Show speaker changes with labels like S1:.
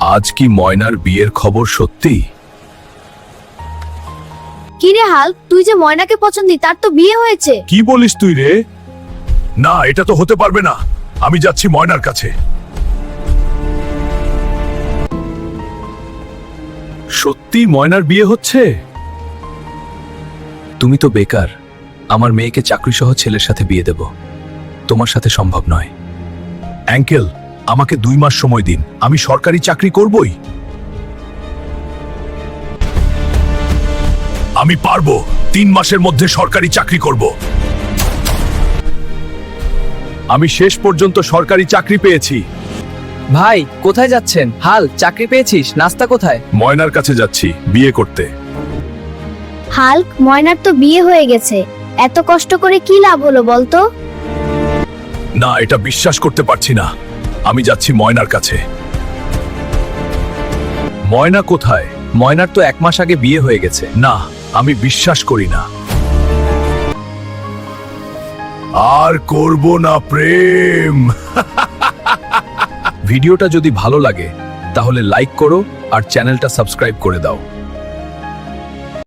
S1: আজ কি ময়নার বিয়ের খবর সত্যি?
S2: কি রে হাল্ক, তুই যে ময়নাকে পছন্দি তার তো বিয়ে হয়েছে।
S1: কি বলিস তুই রে? না, এটা তো হতে পারবে না। আমি যাচ্ছি ময়নার কাছে। সত্যি ময়নার বিয়ে হচ্ছে? তুমি তো বেকার, আমার মেয়েকে চাকরি সহ ছেলের সাথে বিয়ে দেব। তোমার সাথে সম্ভব নয়। অ্যাঙ্কেল, আমাকে 2 মাস সময় দিন, আমি সরকারি চাকরি করবই। আমি পারবো, 3 মাসের মধ্যে সরকারি চাকরি করব। আমি শেষ পর্যন্ত সরকারি চাকরি পেয়েছি।
S3: ভাই কোথায় যাচ্ছেন? হাল, চাকরি পেয়েছিস? নাস্তা কোথায়?
S1: ময়নার কাছে যাচ্ছি বিয়ে করতে।
S2: হাল্ক, ময়নার তো বিয়ে হয়ে গেছে, এত কষ্ট করে কি লাভ হলো বলতো?
S1: না, এটা বিশ্বাস করতে পারছি না। আমি যাচ্ছি ময়নার কাছে। ময়না কোথায়?
S3: ময়নার তো 1 মাস আগে বিয়ে হয়ে গেছে।
S1: না, আমি বিশ্বাস করি না। আর করব না প্রেম। ভিডিওটা যদি ভালো লাগে তাহলে লাইক করো আর চ্যানেলটা সাবস্ক্রাইব করে দাও।